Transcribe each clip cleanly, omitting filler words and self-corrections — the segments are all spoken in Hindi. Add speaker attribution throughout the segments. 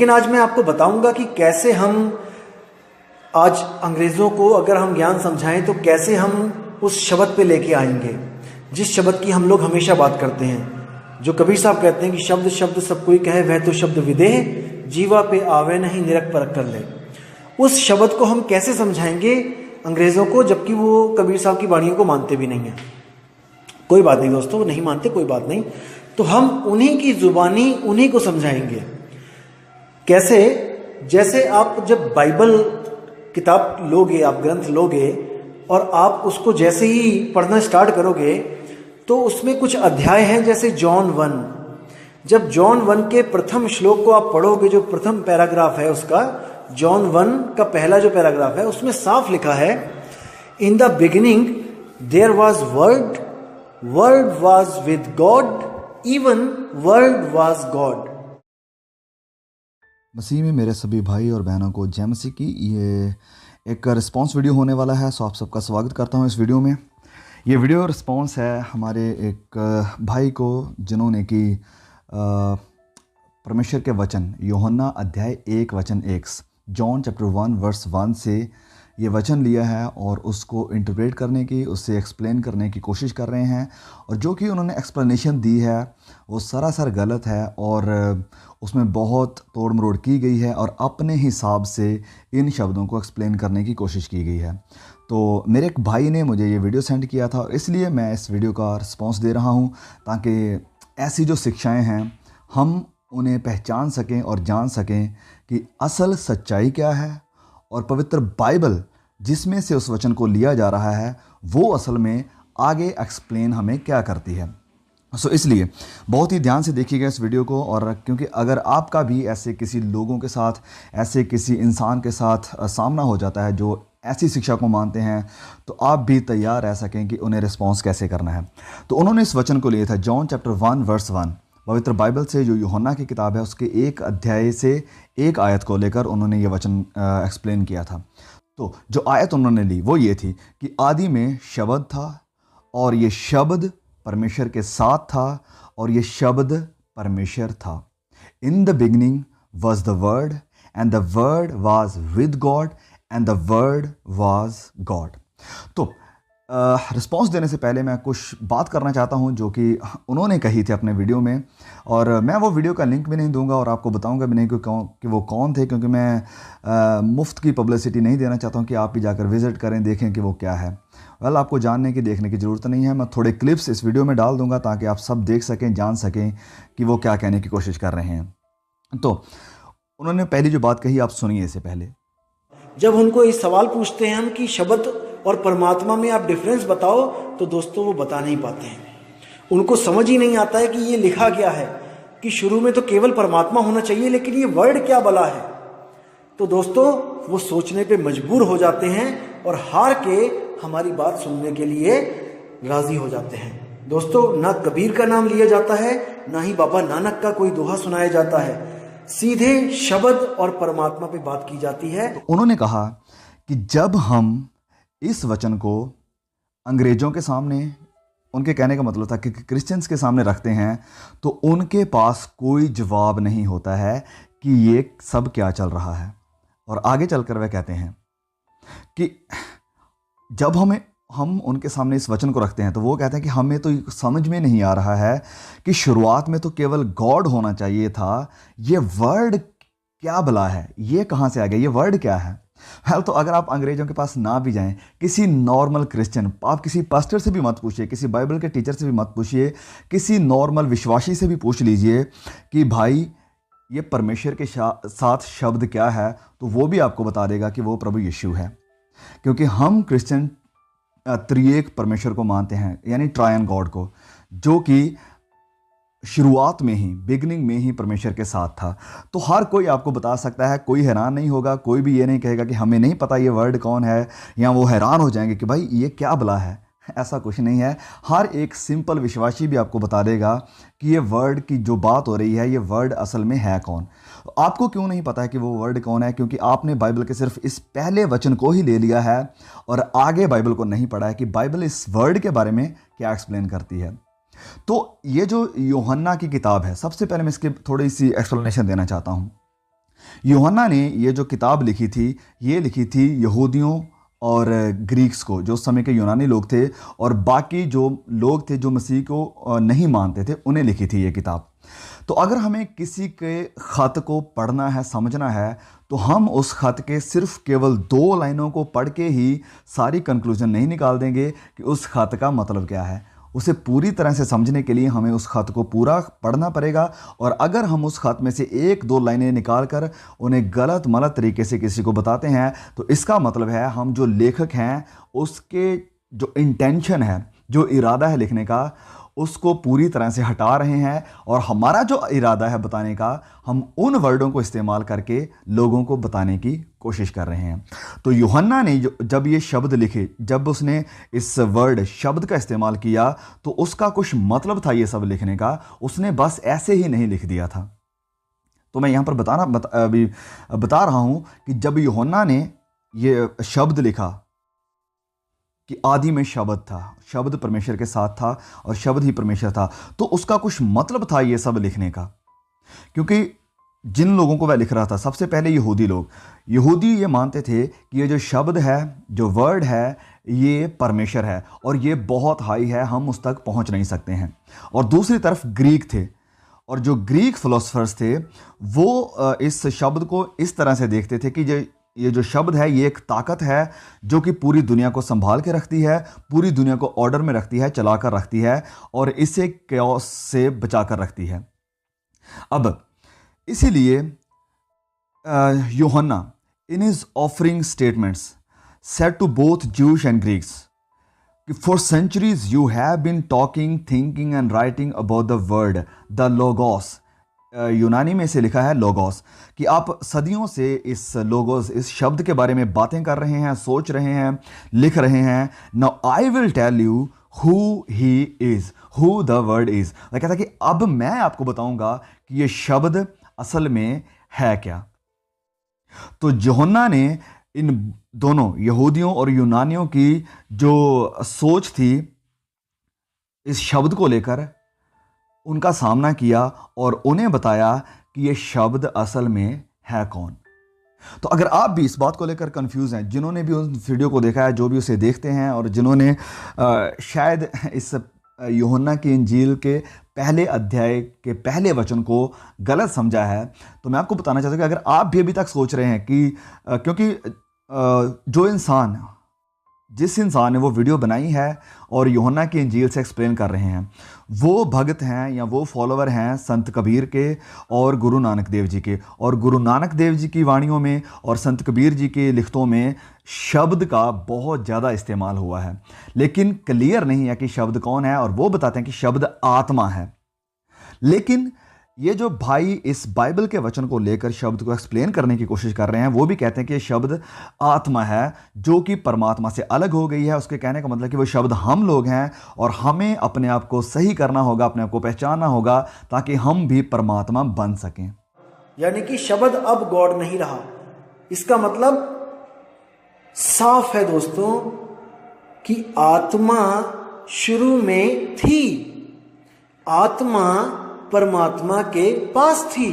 Speaker 1: लेकिन आज मैं आपको बताऊंगा कि कैसे हम आज अंग्रेज़ों को अगर हम ज्ञान समझाएं तो कैसे हम उस शब्द पे लेके आएंगे जिस शब्द की हम लोग हमेशा बात करते हैं। जो कबीर साहब कहते हैं कि शब्द शब्द सब कोई कहे वह तो शब्द विदेह, जीवा पे आवे नहीं निरख परख कर ले। उस शब्द को हम कैसे समझाएंगे अंग्रेज़ों को, जबकि वो कबीर साहब की वाणियों को मानते भी नहीं हैं। कोई बात नहीं दोस्तों, वो नहीं मानते, कोई बात नहीं। तो हम उन्हीं की जुबानी उन्हीं को समझाएंगे। कैसे? जैसे आप जब बाइबल किताब लोगे, आप ग्रंथ लोगे और आप उसको जैसे ही पढ़ना स्टार्ट करोगे तो उसमें कुछ अध्याय हैं, जैसे जॉन 1। जब जॉन 1 के प्रथम श्लोक को आप पढ़ोगे, जो प्रथम पैराग्राफ है उसका, जॉन 1 का पहला जो पैराग्राफ है, उसमें साफ लिखा है, in the beginning there was word, word was with God, even word was God.
Speaker 2: मसीह में मेरे सभी भाई और बहनों को जय मसीह की। ये एक रिस्पांस वीडियो होने वाला है, सो आप सबका स्वागत करता हूँ इस वीडियो में। ये वीडियो रिस्पांस है हमारे एक भाई को, जिन्होंने कि परमेश्वर के वचन यूहन्ना अध्याय 1 वचन 1, जॉन चैप्टर 1 वर्स 1 से ये वचन लिया है और उसको इंटरप्रेट करने की, उससे एक्सप्लेन करने की कोशिश कर रहे हैं। और जो कि उन्होंने एक्सप्लेनेशन दी है वो सरासर गलत है और उसमें बहुत तोड़ मरोड़ की गई है और अपने हिसाब से इन शब्दों को एक्सप्लेन करने की कोशिश की गई है। तो मेरे एक भाई ने मुझे ये वीडियो सेंड किया था और इसलिए मैं इस वीडियो का रिस्पॉन्स दे रहा हूँ, ताकि ऐसी जो शिक्षाएं हैं हम उन्हें पहचान सकें और जान सकें कि असल सच्चाई क्या है और पवित्र बाइबल जिसमें से उस वचन को लिया जा रहा है वो असल में आगे एक्सप्लेन हमें क्या करती है। सो इसलिए बहुत ही ध्यान से देखिएगा इस वीडियो को। और क्योंकि अगर आपका भी ऐसे किसी लोगों के साथ, ऐसे किसी इंसान के साथ सामना हो जाता है जो ऐसी शिक्षा को मानते हैं, तो आप भी तैयार रह सकें कि उन्हें रिस्पॉन्स कैसे करना है। तो उन्होंने इस वचन को लिया था जॉन चैप्टर 1 वर्स 1, पवित्र बाइबल से जो यूहन्ना की किताब है उसके एक अध्याय से एक आयत को लेकर उन्होंने ये वचन एक्सप्लेन किया था। तो जो आयत उन्होंने ली वो ये थी कि आदि में शब्द था और ये शब्द परमेश्वर के साथ था और ये शब्द परमेश्वर था। इन the beginning was the word and the word was with God and the word was God. तो रिस्पॉन्स देने से पहले मैं कुछ बात करना चाहता हूं जो कि उन्होंने कही थी अपने वीडियो में, और मैं वो वीडियो का लिंक भी नहीं दूंगा और आपको बताऊंगा भी नहीं कि वो कौन थे, क्योंकि मैं मुफ्त की पब्लिसिटी नहीं देना चाहता हूं कि आप भी जाकर विज़िट करें, देखें कि वो क्या है। वेल, आपको जानने की, देखने की ज़रूरत नहीं है। मैं थोड़े क्लिप्स इस वीडियो में डाल दूँगा ताकि आप सब देख सकें, जान सकें कि वो क्या कहने की कोशिश कर रहे हैं। तो उन्होंने पहली जो बात कही आप सुनिए इससे पहले।
Speaker 1: जब उनको ये सवाल पूछते हैं हम कि शब्द और परमात्मा में आप डिफरेंस बताओ, तो दोस्तों वो बता नहीं पाते हैं। उनको समझ ही नहीं आता है कि ये लिखा क्या है, कि शुरू में तो केवल परमात्मा होना चाहिए, लेकिन ये वर्ड क्या भला है। तो दोस्तों वो सोचने पे मजबूर हो जाते हैं और हार के हमारी बात सुनने के लिए राजी हो जाते हैं। दोस्तों, ना कबीर का नाम लिया जाता है, ना ही बाबा नानक का कोई दोहा सुनाया जाता है, सीधे शब्द और परमात्मा पे बात की जाती है।
Speaker 2: तो उन्होंने कहा कि जब हम इस वचन को अंग्रेजों के सामने, उनके कहने का मतलब था कि क्रिश्चियंस के सामने रखते हैं, तो उनके पास कोई जवाब नहीं होता है कि ये सब क्या चल रहा है। और आगे चलकर वह कहते हैं कि जब हम उनके सामने इस वचन को रखते हैं तो वो कहते हैं कि हमें तो समझ में नहीं आ रहा है कि शुरुआत में तो केवल गॉड होना चाहिए था, ये वर्ड क्या भला है, ये कहाँ से आ गया, ये वर्ड क्या है। तो अगर आप अंग्रेजों के पास ना भी जाएं, किसी नॉर्मल क्रिश्चियन, आप किसी पास्टर से भी मत पूछिए, किसी बाइबल के टीचर से भी मत पूछिए, किसी नॉर्मल विश्वासी से भी पूछ लीजिए कि भाई ये परमेश्वर के साथ शब्द क्या है, तो वो भी आपको बता देगा कि वो प्रभु यीशु है। क्योंकि हम क्रिश्चियन त्रिएक परमेश्वर को मानते हैं, यानी ट्रायन गॉड को, जो कि शुरुआत में ही, बिगनिंग में ही परमेश्वर के साथ था। तो हर कोई आपको बता सकता है, कोई हैरान नहीं होगा, कोई भी ये नहीं कहेगा कि हमें नहीं पता ये वर्ड कौन है, या वो हैरान हो जाएंगे कि भाई ये क्या भला है। ऐसा कुछ नहीं है। हर एक सिंपल विश्वासी भी आपको बता देगा कि ये वर्ड की जो बात हो रही है, ये वर्ड असल में है कौन। आपको क्यों नहीं पता है कि वो वर्ड कौन है? क्योंकि आपने बाइबल के सिर्फ इस पहले वचन को ही ले लिया है और आगे बाइबल को नहीं पढ़ा है कि बाइबल इस वर्ड के बारे में क्या एक्सप्लेन करती है। तो ये जो यूहन्ना की किताब है, सबसे पहले मैं इसकी थोड़ी सी एक्सप्लेनेशन देना चाहता हूँ। यूहन्ना ने ये जो किताब लिखी थी, ये लिखी थी यहूदियों और ग्रीक्स को, जो उस समय के यूनानी लोग थे, और बाकी जो लोग थे जो मसीह को नहीं मानते थे, उन्हें लिखी थी ये किताब। तो अगर हमें किसी के ख़त को पढ़ना है, समझना है, तो हम उस ख़त के सिर्फ केवल 2 लाइनों को पढ़ के ही सारी कंक्लूजन नहीं निकाल देंगे कि उस ख़त का मतलब क्या है। उसे पूरी तरह से समझने के लिए हमें उस ख़त को पूरा पढ़ना पड़ेगा। और अगर हम उस ख़त में से 1-2 लाइनें निकाल कर उन्हें गलत मलत तरीके से किसी को बताते हैं, तो इसका मतलब है हम जो लेखक हैं उसके जो इंटेंशन है, जो इरादा है लिखने का, उसको पूरी तरह से हटा रहे हैं। और हमारा जो इरादा है बताने का, हम उन वर्डों को इस्तेमाल करके लोगों को बताने की कोशिश कर रहे हैं। तो यूहन्ना ने जब ये शब्द लिखे, जब उसने इस वर्ड शब्द का इस्तेमाल किया, तो उसका कुछ मतलब था ये सब लिखने का। उसने बस ऐसे ही नहीं लिख दिया था। तो मैं यहाँ पर अभी बता रहा हूँ कि जब यूहन्ना ने ये शब्द लिखा कि आदि में शब्द था, शब्द परमेश्वर के साथ था और शब्द ही परमेश्वर था, तो उसका कुछ मतलब था ये सब लिखने का। क्योंकि जिन लोगों को वह लिख रहा था, सबसे पहले यहूदी ये मानते थे कि ये जो शब्द है, जो वर्ड है, ये परमेश्वर है और ये बहुत हाई है, हम उस तक पहुंच नहीं सकते हैं। और दूसरी तरफ ग्रीक थे, और जो ग्रीक फिलोसफर्स थे वो इस शब्द को इस तरह से देखते थे कि ये जो शब्द है, ये एक ताकत है जो कि पूरी दुनिया को संभाल के रखती है, पूरी दुनिया को ऑर्डर में रखती है, चला कर रखती है और इसे कैओस से बचा कर रखती है। अब इसीलिए यूहन्ना in his offering statements said to both Jewish and Greeks, for centuries you have been talking, thinking and writing about the word, the logos. यूनानी में इसे लिखा है लोगोस, कि आप सदियों से इस लोगोस, इस शब्द के बारे में बातें कर रहे हैं, सोच रहे हैं, लिख रहे हैं। Now I will tell you who he is, who the word is. वह कहता है कि अब मैं आपको बताऊंगा कि ये शब्द असल में है क्या। तो यूहन्ना ने इन दोनों यहूदियों और यूनानियों की जो सोच थी इस शब्द को लेकर, उनका सामना किया और उन्हें बताया कि ये शब्द असल में है कौन। तो अगर आप भी इस बात को लेकर कंफ्यूज हैं, जिन्होंने भी उस वीडियो को देखा है, जो भी उसे देखते हैं, और जिन्होंने शायद इस यूहन्ना की इंजील के पहले अध्याय के पहले वचन को गलत समझा है, तो मैं आपको बताना चाहता हूं कि अगर आप भी अभी तक सोच रहे हैं कि क्योंकि जिस इंसान ने वो वीडियो बनाई है और यूहन्ना की इंजील से एक्सप्लेन कर रहे हैं, वो भगत हैं या वो फॉलोवर हैं संत कबीर के और गुरु नानक देव जी के। और गुरु नानक देव जी की वाणियों में और संत कबीर जी के लिखतों में शब्द का बहुत ज़्यादा इस्तेमाल हुआ है, लेकिन क्लियर नहीं है कि शब्द कौन है। और वो बताते हैं कि शब्द आत्मा है। लेकिन ये जो भाई इस बाइबल के वचन को लेकर शब्द को एक्सप्लेन करने की कोशिश कर रहे हैं, वो भी कहते हैं कि ये शब्द आत्मा है जो कि परमात्मा से अलग हो गई है। उसके कहने का मतलब कि वो शब्द हम लोग हैं और हमें अपने आप को सही करना होगा, अपने आप को पहचानना होगा, ताकि हम भी परमात्मा बन सकें।
Speaker 1: यानी कि शब्द अब गॉड नहीं रहा। इसका मतलब साफ है दोस्तों कि आत्मा शुरू में थी, आत्मा परमात्मा के पास थी,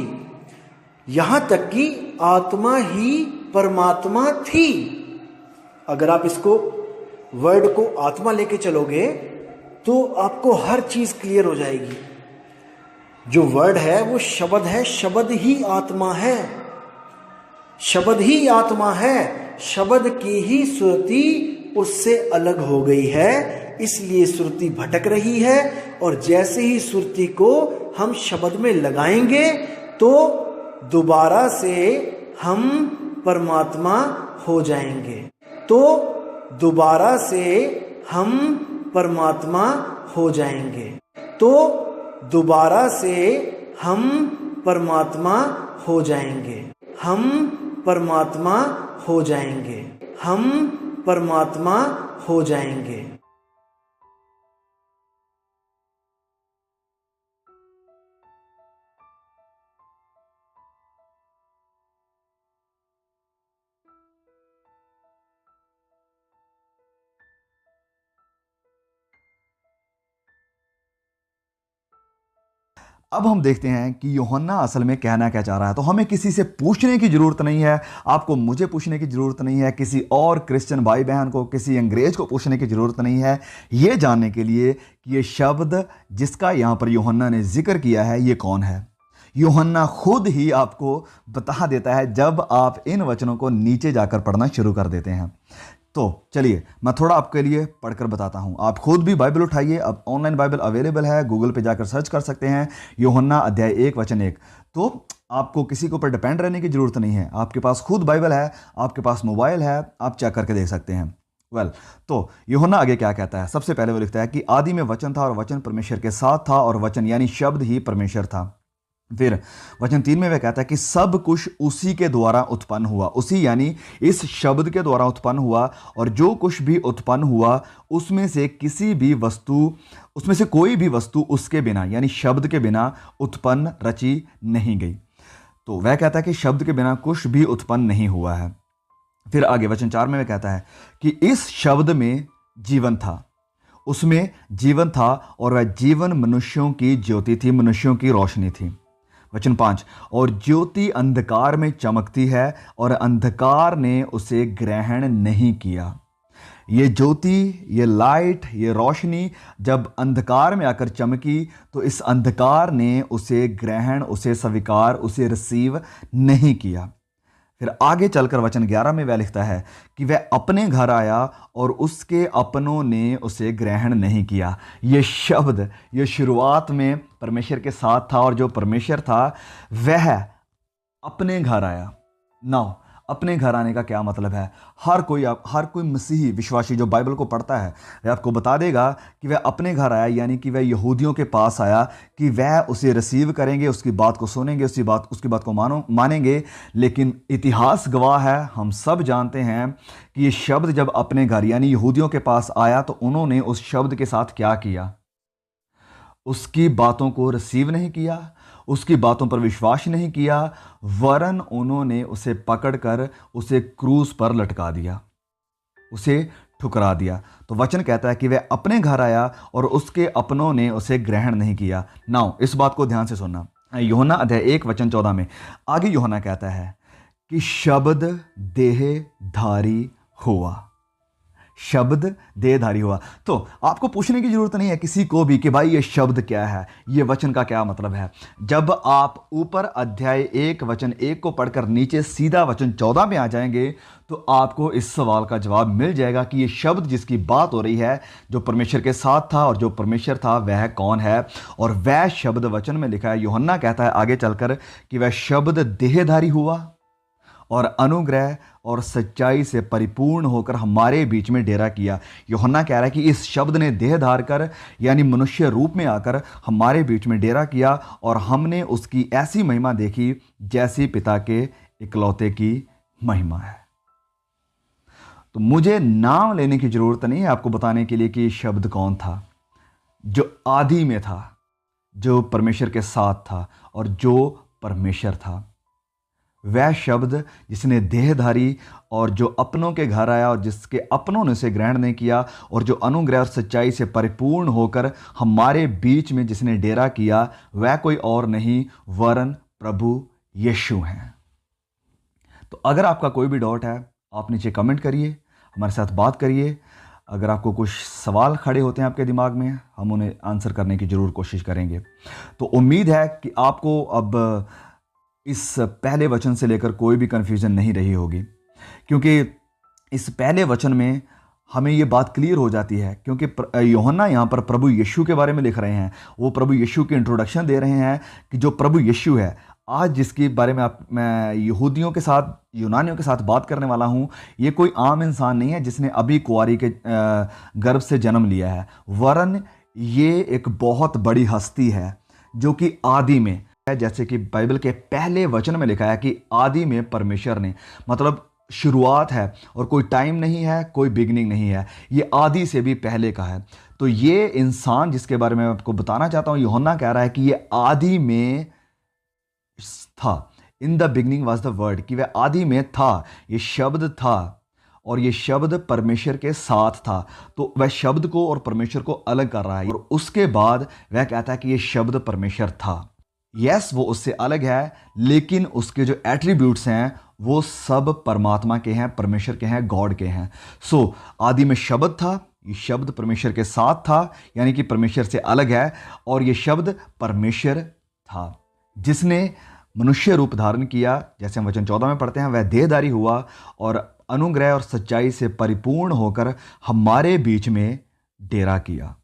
Speaker 1: यहां तक कि आत्मा ही परमात्मा थी। अगर आप इसको वर्ड को आत्मा लेके चलोगे तो आपको हर चीज क्लियर हो जाएगी। जो वर्ड है वो शब्द है, शब्द ही आत्मा है, शब्द ही आत्मा है। शब्द की ही सुरति उससे अलग हो गई है, इसलिए सुरति भटक रही है। और जैसे ही सुरति को हम शब्द में लगाएंगे तो दोबारा से हम परमात्मा हो जाएंगे, तो दोबारा से हम परमात्मा हो जाएंगे, तो दोबारा से हम परमात्मा हो जाएंगे, हम परमात्मा हो जाएंगे, हम परमात्मा हो जाएंगे।
Speaker 2: अब हम देखते हैं कि यूहन्ना असल में कहना क्या चाह रहा है। तो हमें किसी से पूछने की ज़रूरत नहीं है, आपको मुझे पूछने की ज़रूरत नहीं है, किसी और क्रिश्चियन भाई बहन को, किसी अंग्रेज को पूछने की ज़रूरत नहीं है ये जानने के लिए कि ये शब्द जिसका यहाँ पर यूहन्ना ने जिक्र किया है ये कौन है। यूहन्ना खुद ही आपको बता देता है जब आप इन वचनों को नीचे जाकर पढ़ना शुरू कर देते हैं। तो चलिए मैं थोड़ा आपके लिए पढ़कर बताता हूं। आप खुद भी बाइबल उठाइए, अब ऑनलाइन बाइबल अवेलेबल है, गूगल पे जाकर सर्च कर सकते हैं यूहन्ना अध्याय 1 वचन 1। तो आपको किसी के ऊपर डिपेंड रहने की ज़रूरत नहीं है, आपके पास खुद बाइबल है, आपके पास मोबाइल है, आप चेक करके देख सकते हैं। तो यूहन्ना आगे क्या कहता है। सबसे पहले वो लिखता है कि आदि में वचन था और वचन परमेश्वर के साथ था और वचन यानी शब्द ही परमेश्वर था। फिर वचन 3 में वह कहता है कि सब कुछ उसी के द्वारा उत्पन्न हुआ, उसी यानी इस शब्द के द्वारा उत्पन्न हुआ, और जो कुछ भी उत्पन्न हुआ उसमें से कोई भी वस्तु उसके बिना यानी शब्द के बिना उत्पन्न रची नहीं गई। तो वह कहता है कि शब्द के बिना कुछ भी उत्पन्न नहीं हुआ है। फिर आगे वचन 4 में वह कहता है कि इस शब्द में जीवन था, उसमें जीवन था और वह जीवन मनुष्यों की ज्योति थी, मनुष्यों की रोशनी थी। वचन 5, और ज्योति अंधकार में चमकती है और अंधकार ने उसे ग्रहण नहीं किया। ये ज्योति, ये लाइट, ये रोशनी जब अंधकार में आकर चमकी तो इस अंधकार ने उसे ग्रहण, उसे स्वीकार, उसे रिसीव नहीं किया। फिर आगे चलकर वचन 11 में वह लिखता है कि वह अपने घर आया और उसके अपनों ने उसे ग्रहण नहीं किया। ये शब्द ये शुरुआत में परमेश्वर के साथ था और जो परमेश्वर था वह अपने घर आया। नाउ अपने घर आने का क्या मतलब है? हर कोई मसीही विश्वासी जो बाइबल को पढ़ता है वह आपको बता देगा कि वह अपने घर आया, यानी कि वह यहूदियों के पास आया कि वह उसे रिसीव करेंगे, उसकी बात को सुनेंगे, उसकी बात को मानेंगे। लेकिन इतिहास गवाह है, हम सब जानते हैं कि ये शब्द जब अपने घर यानी यहूदियों के पास आया तो उन्होंने उस शब्द के साथ क्या किया? उसकी बातों को रिसीव नहीं किया, उसकी बातों पर विश्वास नहीं किया, वरन उन्होंने उसे पकड़कर उसे क्रूस पर लटका दिया, उसे ठुकरा दिया। तो वचन कहता है कि वह अपने घर आया और उसके अपनों ने उसे ग्रहण नहीं किया। नाउ इस बात को ध्यान से सुनना। यूहन्ना अध्याय 1 वचन 14 में आगे यूहन्ना कहता है कि शब्द देहधारी हुआ, शब्द देहधारी हुआ। तो आपको पूछने की जरूरत नहीं है किसी को भी कि भाई ये शब्द क्या है, ये वचन का क्या मतलब है। जब आप ऊपर अध्याय 1 वचन 1 को पढ़कर नीचे सीधा वचन 14 में आ जाएंगे तो आपको इस सवाल का जवाब मिल जाएगा कि ये शब्द जिसकी बात हो रही है, जो परमेश्वर के साथ था और जो परमेश्वर था, वह कौन है। और वह शब्द वचन में लिखा है, यूहन्ना कहता है आगे चलकर कि वह शब्द देहधारी हुआ और अनुग्रह और सच्चाई से परिपूर्ण होकर हमारे बीच में डेरा किया। यूहन्ना कह रहा है कि इस शब्द ने देह धार कर यानी मनुष्य रूप में आकर हमारे बीच में डेरा किया और हमने उसकी ऐसी महिमा देखी जैसी पिता के इकलौते की महिमा है। तो मुझे नाम लेने की जरूरत नहीं है आपको बताने के लिए कि ये शब्द कौन था। जो आदि में था, जो परमेश्वर के साथ था और जो परमेश्वर था, वह शब्द जिसने देहधारी और जो अपनों के घर आया और जिसके अपनों ने उसे ग्रहण नहीं किया और जो अनुग्रह और सच्चाई से परिपूर्ण होकर हमारे बीच में जिसने डेरा किया, वह कोई और नहीं वरन प्रभु यीशु हैं। तो अगर आपका कोई भी डाउट है आप नीचे कमेंट करिए, हमारे साथ बात करिए। अगर आपको कुछ सवाल खड़े होते हैं आपके दिमाग में, हम उन्हें आंसर करने की ज़रूर कोशिश करेंगे। तो उम्मीद है कि आपको अब इस पहले वचन से लेकर कोई भी कन्फ्यूज़न नहीं रही होगी, क्योंकि इस पहले वचन में हमें ये बात क्लियर हो जाती है। क्योंकि यूहन्ना यहाँ पर प्रभु यीशु के बारे में लिख रहे हैं, वो प्रभु यीशु की इंट्रोडक्शन दे रहे हैं कि जो प्रभु यीशु है, आज जिसके बारे में मैं यहूदियों के साथ, यूनानियों के साथ बात करने वाला हूँ, ये कोई आम इंसान नहीं है जिसने अभी कुंवारी के गर्भ से जन्म लिया है, वरन ये एक बहुत बड़ी हस्ती है जो कि आदि में है। जैसे कि बाइबल के पहले वचन में लिखा है कि आदि में परमेश्वर ने, मतलब शुरुआत है और कोई टाइम नहीं है, कोई बिगनिंग नहीं है, ये आदि से भी पहले का है। तो ये इंसान जिसके बारे में आपको बताना चाहता हूं, यूहन्ना कह रहा है कि ये आदि में था। In the beginning was the word, कि वह आदि में था, ये शब्द था और ये शब्द परमेश्वर के साथ था। तो वह शब्द को और परमेश्वर को अलग कर रहा है और उसके बाद वह कहता है कि ये शब्द परमेश्वर था। यस वो उससे अलग है, लेकिन उसके जो एट्रीब्यूट्स हैं वो सब परमात्मा के हैं, परमेश्वर के हैं, गॉड के हैं। सो आदि में शब्द था, ये शब्द परमेश्वर के साथ था, यानी कि परमेश्वर से अलग है, और ये शब्द परमेश्वर था जिसने मनुष्य रूप धारण किया। जैसे हम वचन 14 में पढ़ते हैं, वह देहधारी हुआ और अनुग्रह और सच्चाई से परिपूर्ण होकर हमारे बीच में डेरा किया।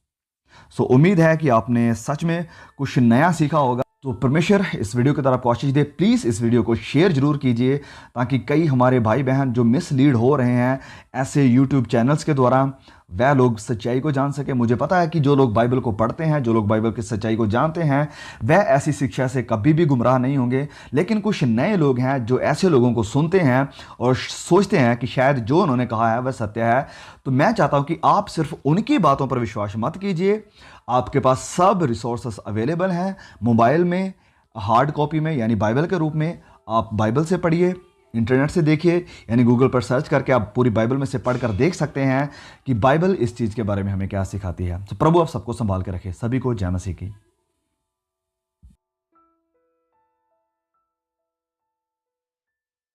Speaker 2: सो उम्मीद है कि आपने सच में कुछ नया सीखा होगा। तो परमेश्वर इस वीडियो की तरफ कोशिश दे, प्लीज़ इस वीडियो को शेयर जरूर कीजिए, ताकि कई हमारे भाई बहन जो मिसलीड हो रहे हैं ऐसे यूट्यूब चैनल्स के द्वारा, वह लोग सच्चाई को जान सके। मुझे पता है कि जो लोग बाइबल को पढ़ते हैं, जो लोग बाइबल की सच्चाई को जानते हैं, वह ऐसी शिक्षा से कभी भी गुमराह नहीं होंगे। लेकिन कुछ नए लोग हैं जो ऐसे लोगों को सुनते हैं और सोचते हैं कि शायद जो उन्होंने कहा है वह सत्य है। तो मैं चाहता हूं कि आप सिर्फ उनकी बातों पर विश्वास मत कीजिए। आपके पास सब रिसोर्सेस अवेलेबल हैं मोबाइल में, हार्ड कॉपी में यानी बाइबल के रूप में। आप बाइबल से पढ़िए, इंटरनेट से देखिए, यानी गूगल पर सर्च करके आप पूरी बाइबल में से पढ़कर देख सकते हैं कि बाइबल इस चीज़ के बारे में हमें क्या सिखाती है। तो प्रभु आप सबको संभाल के रखे। सभी को जय मसीह की।